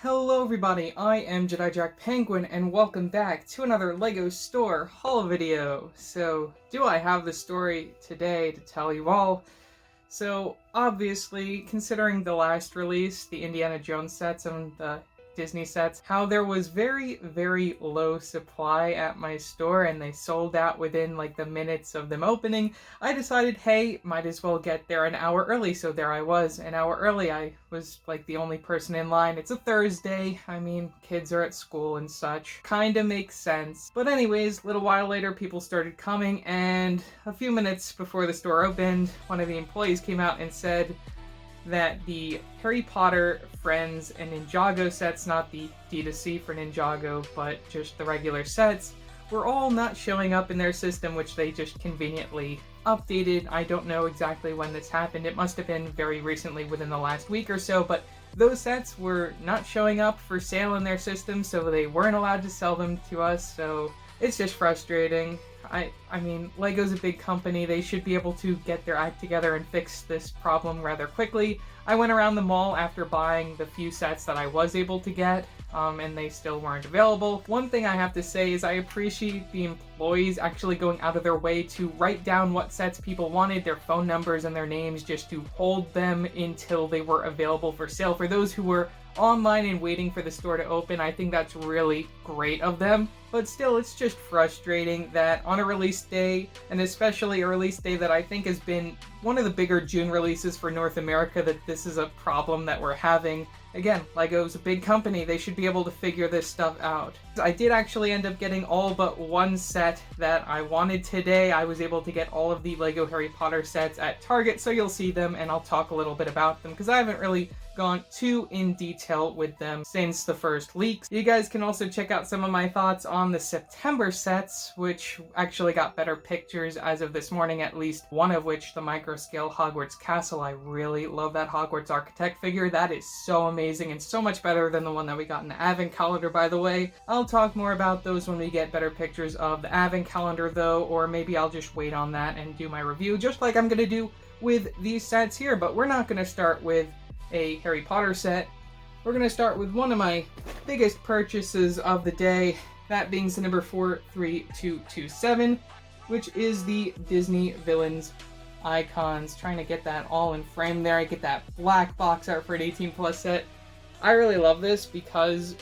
Hello everybody, I am Jedi Jack Penguin and welcome back to another LEGO store haul video. So, do I have the story today to tell you all? So, obviously, considering the last release, the Indiana Jones sets and the Disney sets, how there was very low supply at my store and they sold out within like the minutes of them opening, I decided, hey, might as well get there an hour early. So there I was, an hour early. I was like the only person in line. It's a Thursday. I mean, kids are at school and such. Kinda makes sense. But anyways, a little while later, people started coming, and a few minutes before the store opened, one of the employees came out and said that the Harry Potter, Friends, and Ninjago sets, not the D2C for Ninjago, but just the regular sets, were all not showing up in their system, which they just conveniently updated. I don't know exactly when this happened. It must have been very recently, within the last week or so, but those sets were not showing up for sale in their system, so they weren't allowed to sell them to us, so it's just frustrating. I mean, LEGO's a big company. They should be able to get their act together and fix this problem rather quickly. I went around the mall after buying the few sets that I was able to get, and they still weren't available. One thing I have to say is I appreciate the employees actually going out of their way to write down what sets people wanted, their phone numbers and their names, just to hold them until they were available for sale. For those who were online and waiting for the store to open, I think that's really great of them. But still, it's just frustrating that on a release day, and especially a release day that I think has been one of the bigger June releases for North America, that this is a problem that we're having. Again, LEGO's a big company. They should be able to figure this stuff out. I did actually end up getting all but one set that I wanted today. I was able to get all of the LEGO Harry Potter sets at Target, so you'll see them and I'll talk a little bit about them because I haven't really gone too in detail with them since the first leaks. You guys can also check out some of my thoughts on the September sets, which actually got better pictures as of this morning, at least one of which, the micro-scale Hogwarts Castle. I really love that Hogwarts architect figure. That is so amazing and so much better than the one that we got in the Advent calendar, by the way. I'll talk more about those when we get better pictures of the Advent calendar though, or maybe I'll just wait on that and do my review just like I'm gonna do with these sets here. But we're not gonna start with a Harry Potter set. We're going to start with one of my biggest purchases of the day, that being the number 43227, which is the Disney Villains Icons. Trying to get that all in frame there. I get that black box art for an 18+ set. I really love this because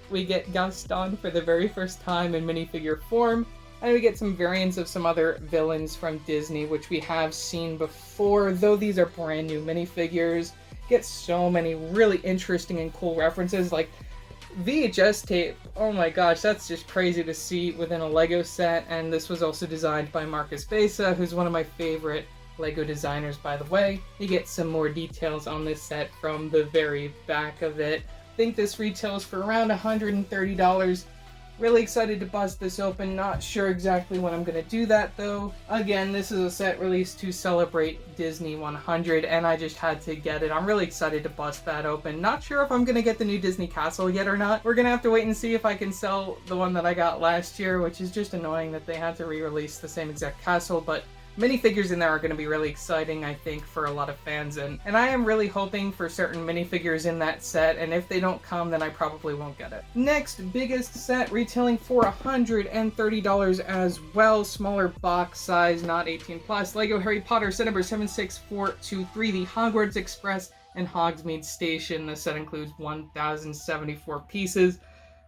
we get Gaston for the very first time in minifigure form, and we get some variants of some other villains from Disney, which we have seen before, though these are brand new minifigures. Get so many really interesting and cool references, like VHS tape. Oh my gosh, that's just crazy to see within a LEGO set. And this was also designed by Marcus Besa, who's one of my favorite LEGO designers, by the way. You get some more details on this set from the very back of it. I think this retails for around $130. Really excited to bust this open. Not sure exactly when I'm going to do that though. Again, this is a set released to celebrate Disney 100 and I just had to get it. I'm really excited to bust that open. Not sure if I'm going to get the new Disney Castle yet or not. We're going to have to wait and see if I can sell the one that I got last year, which is just annoying that they had to re-release the same exact castle, but minifigures in there are going to be really exciting, I think, for a lot of fans, and I am really hoping for certain minifigures in that set, and if they don't come, then I probably won't get it. Next biggest set, retailing for $130 as well, smaller box size, not 18+, LEGO Harry Potter set number 76423, the Hogwarts Express and Hogsmeade Station. The set includes 1,074 pieces.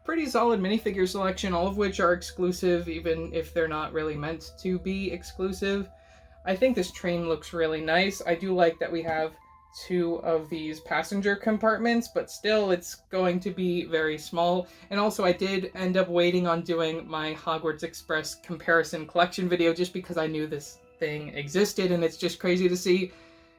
Pretty solid minifigure selection, all of which are exclusive, even if they're not really meant to be exclusive. I think this train looks really nice. I do like that we have two of these passenger compartments, but still it's going to be very small. And also I did end up waiting on doing my Hogwarts Express comparison collection video just because I knew this thing existed, and it's just crazy to see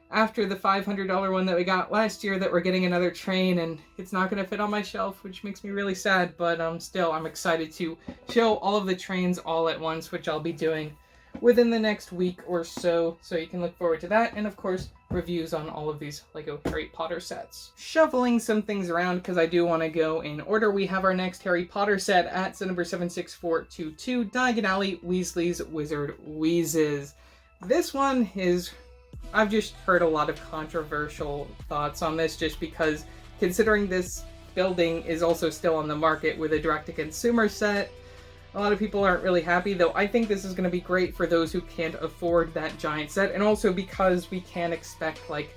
after the $500 one that we got last year that we're getting another train and it's not going to fit on my shelf, which makes me really sad, but still I'm excited to show all of the trains all at once, which I'll be doing within the next week or so you can look forward to that, and of course reviews on all of these LEGO Harry Potter sets. Shuffling some things around because I do want to go in order. We have our next Harry Potter set at set number 76422, Diagon Alley Weasley's Wizard Wheezes. This one is, I've just heard a lot of controversial thoughts on this just because considering this building is also still on the market with a direct-to-consumer set. A lot of people aren't really happy, though I think this is going to be great for those who can't afford that giant set, and also because we can expect, like,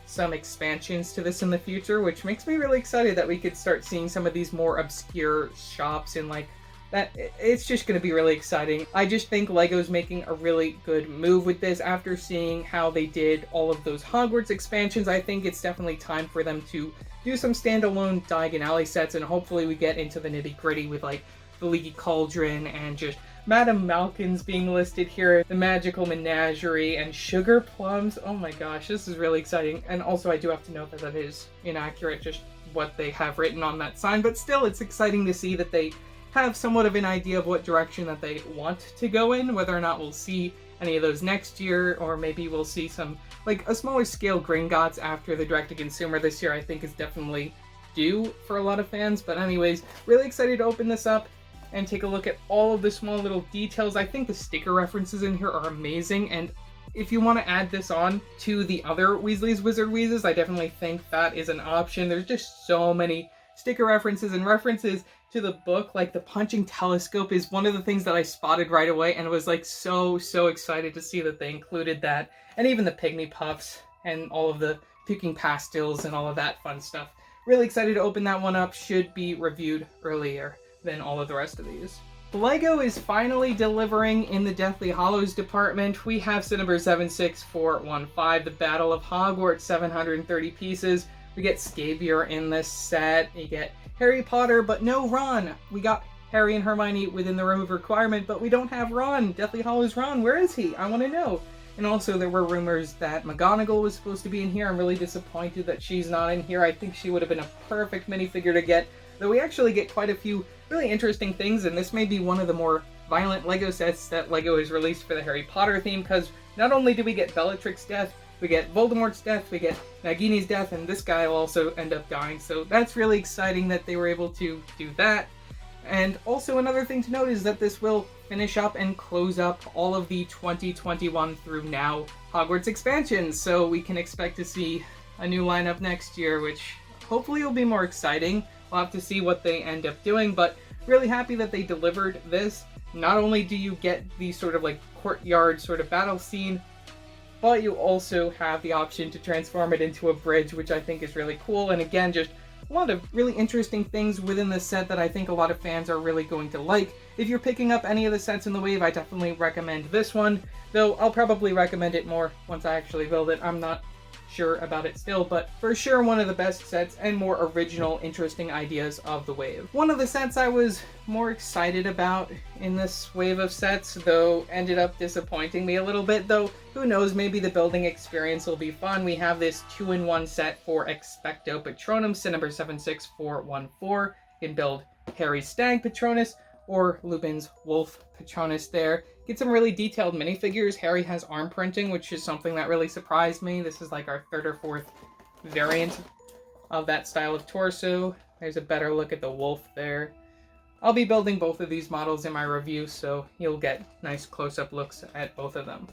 some expansions to this in the future, which makes me really excited that we could start seeing some of these more obscure shops in, like, that. It's just going to be really exciting. I just think LEGO's making a really good move with this. After seeing how they did all of those Hogwarts expansions, I think it's definitely time for them to do some standalone Diagon Alley sets, and hopefully we get into the nitty-gritty with, like, the Leaky Cauldron and just Madame Malkin's being listed here, the Magical Menagerie, and Sugar Plums. Oh my gosh, this is really exciting. And also I do have to note that that is inaccurate, just what they have written on that sign, but still it's exciting to see that they have somewhat of an idea of what direction that they want to go in. Whether or not we'll see any of those next year, or maybe we'll see some, like, a smaller scale Gringotts after the direct-to-consumer this year, I think is definitely due for a lot of fans. But anyways, really excited to open this up and take a look at all of the small little details. I think the sticker references in here are amazing, and if you want to add this on to the other Weasley's Wizard Wheezes, I definitely think that is an option. There's just so many sticker references and references to the book. Like, the punching telescope is one of the things that I spotted right away, and was like so excited to see that they included that. And even the Pygmy Puffs and all of the puking pastils and all of that fun stuff. Really excited to open that one up. Should be reviewed earlier than all of the rest of these. LEGO is finally delivering in the Deathly Hallows department. We have set number 76415, the Battle of Hogwarts, 730 pieces. We get Scabier in this set. You get Harry Potter, but no Ron. We got Harry and Hermione within the room of requirement, but we don't have Ron. Deathly Hallows Ron, where is he? I want to know. And also there were rumors that McGonagall was supposed to be in here. I'm really disappointed that she's not in here. I think she would have been a perfect minifigure to get, though we actually get quite a few really interesting things, and this may be one of the more violent LEGO sets that LEGO has released for the Harry Potter theme, because not only do we get Bellatrix's death, we get Voldemort's death, we get Nagini's death, and this guy will also end up dying, so that's really exciting that they were able to do that. And also another thing to note is that this will finish up and close up all of the 2021 through now Hogwarts expansions, so we can expect to see a new lineup next year, which hopefully will be more exciting. We'll have to see what they end up doing, but really happy that they delivered this. Not only do you get the sort of like courtyard sort of battle scene, but you also have the option to transform it into a bridge, which I think is really cool. And again, just a lot of really interesting things within the set that I think a lot of fans are really going to like. If you're picking up any of the sets in the wave, I definitely recommend this one, though I'll probably recommend it more once I actually build it. I'm not sure about it still, but for sure one of the best sets and more original, interesting ideas of the wave. One of the sets I was more excited about in this wave of sets, though ended up disappointing me a little bit, though who knows, maybe the building experience will be fun. We have this 2-in-1 set for Expecto Patronum, set number 76414. You can build Harry's Stag Patronus or Lupin's Wolf Patronus there. Get some really detailed minifigures. Harry has arm printing, which is something that really surprised me. This is like our 3rd or 4th variant of that style of torso. There's a better look at the wolf there. I'll be building both of these models in my review, so you'll get nice close-up looks at both of them.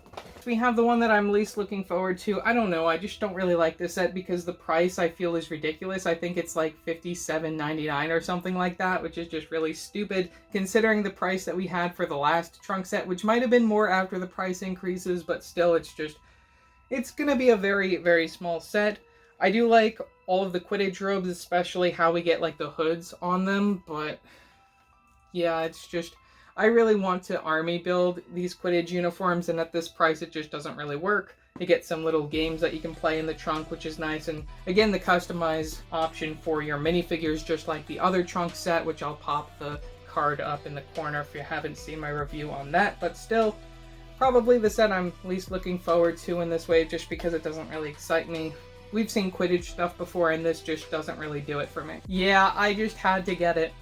We have the one that I'm least looking forward to. I don't know, I just don't really like this set because the price I feel is ridiculous. I think it's like $57.99 or something like that, which is just really stupid considering the price that we had for the last trunk set, which might have been more after the price increases, but still it's gonna be a very small set. I do like all of the Quidditch robes, especially how we get like the hoods on them, but yeah, it's just, I really want to army build these Quidditch uniforms, and at this price it just doesn't really work. You get some little games that you can play in the trunk, which is nice, and again, the customize option for your minifigures, just like the other trunk set, which I'll pop the card up in the corner if you haven't seen my review on that, but still, probably the set I'm least looking forward to in this wave, just because it doesn't really excite me. We've seen Quidditch stuff before, and this just doesn't really do it for me. Yeah, I just had to get it.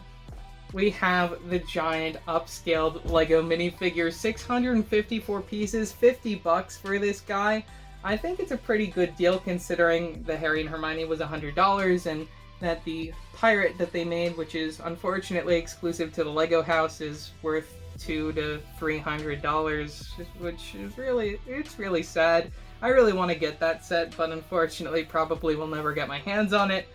We have the giant upscaled LEGO minifigure, 654 pieces, $50 for this guy. I think it's a pretty good deal considering the Harry and Hermione was $100 and that the pirate that they made, which is unfortunately exclusive to the LEGO house, is worth $200 to $300, which is really sad. I really want to get that set, but unfortunately probably will never get my hands on it.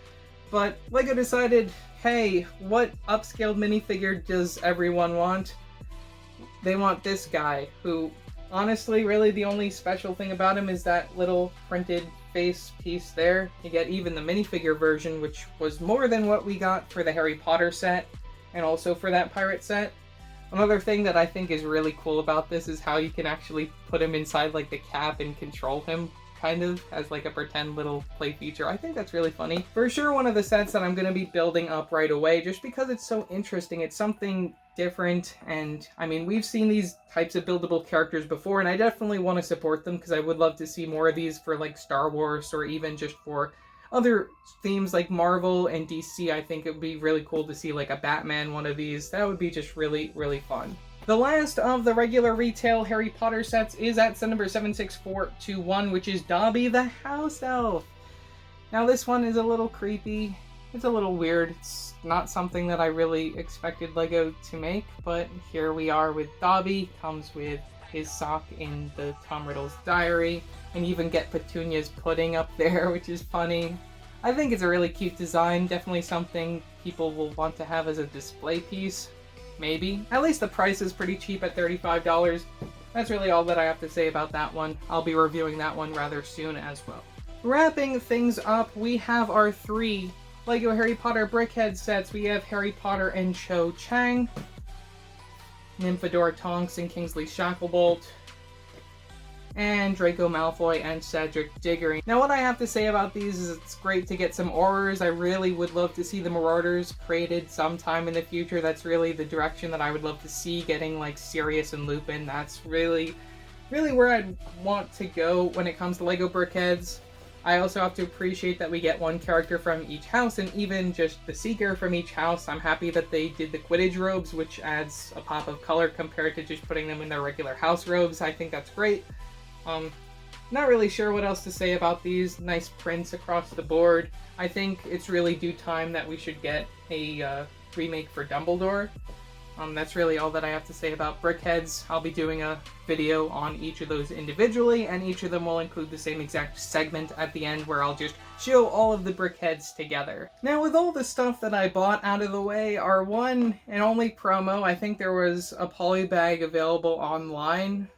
But LEGO decided, hey, what upscaled minifigure does everyone want? They want this guy, who, honestly, really the only special thing about him is that little printed face piece there. You get even the minifigure version, which was more than what we got for the Harry Potter set, and also for that pirate set. Another thing that I think is really cool about this is how you can actually put him inside like the cap and control him, kind of, as like a pretend little play feature. I think that's really funny. For sure one of the sets that I'm going to be building up right away, just because it's so interesting. It's something different, and I mean, we've seen these types of buildable characters before, and I definitely want to support them because I would love to see more of these for like Star Wars, or even just for other themes like Marvel and DC. I think it would be really cool to see like a Batman one of these. That would be just really, really fun. The last of the regular retail Harry Potter sets is at set number 76421, which is Dobby the House Elf. Now this one is a little creepy. It's a little weird. It's not something that I really expected LEGO to make, but here we are with Dobby. Comes with his sock in the Tom Riddle's diary, and you even get Petunia's pudding up there, which is funny. I think it's a really cute design, definitely something people will want to have as a display piece, maybe. At least the price is pretty cheap at $35. That's really all that I have to say about that one. I'll be reviewing that one rather soon as well. Wrapping things up, we have our 3 LEGO Harry Potter BrickHeadz sets. We have Harry Potter and Cho Chang, Nymphadora Tonks and Kingsley Shacklebolt, and Draco Malfoy and Cedric Diggory. Now what I have to say about these is it's great to get some Aurors. I really would love to see the Marauders created sometime in the future. That's really the direction that I would love to see, getting like Sirius and Lupin. That's really where I'd want to go when it comes to LEGO BrickHeadz. I also have to appreciate that we get one character from each house, and even just the Seeker from each house. I'm happy that they did the Quidditch robes, which adds a pop of color compared to just putting them in their regular house robes. I think that's great. Not really sure what else to say about these. Nice prints across the board. I think it's really due time that we should get a remake for Dumbledore. That's really all that I have to say about BrickHeadz. I'll be doing a video on each of those individually, and each of them will include the same exact segment at the end where I'll just show all of the BrickHeadz together. Now, with all the stuff that I bought out of the way, our one and only promo, I think there was a polybag available online,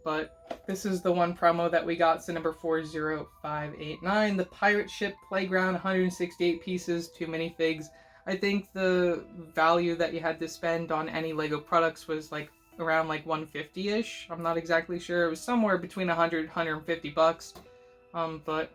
but this is the one promo that we got, so number 40589, the Pirate Ship Playground, 168 pieces, 2 minifigs. I think the value that you had to spend on any LEGO products was like around like 150-ish. I'm not exactly sure. It was somewhere between 100 150 bucks. But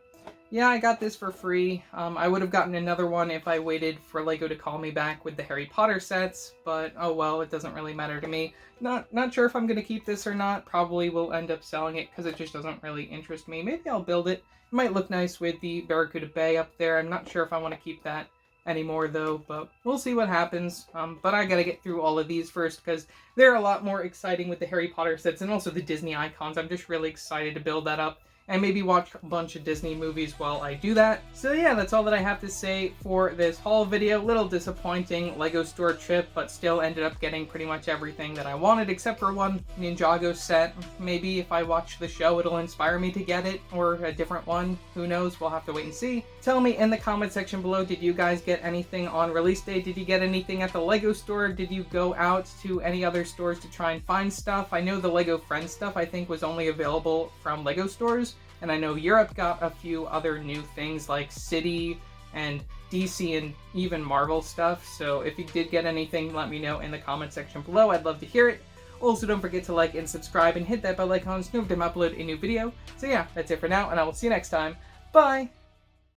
yeah, I got this for free. I would have gotten another one if I waited for LEGO to call me back with the Harry Potter sets, but oh well, it doesn't really matter to me. Not sure if I'm going to keep this or not. Probably will end up selling it because it just doesn't really interest me. Maybe I'll build it. It might look nice with the Barracuda Bay up there. I'm not sure if I want to keep that anymore though, but we'll see what happens. But I gotta get through all of these first because they're a lot more exciting with the Harry Potter sets and also the Disney icons. I'm just really excited to build that up and maybe watch a bunch of Disney movies while I do that. So yeah, that's all that I have to say for this haul video. Little disappointing LEGO store trip, but still ended up getting pretty much everything that I wanted except for one Ninjago set. Maybe if I watch the show it'll inspire me to get it, or a different one. Who knows? We'll have to wait and see. Tell me in the comment section below, did you guys get anything on release day? Did you get anything at the LEGO store? Did you go out to any other stores to try and find stuff? I know the LEGO Friends stuff I think was only available from LEGO stores, and I know Europe got a few other new things like City and DC and even Marvel stuff. So if you did get anything, let me know in the comment section below. I'd love to hear it. Also, don't forget to like and subscribe and hit that bell icon so you know when I upload a new video. So yeah, that's it for now, and I will see you next time. Bye!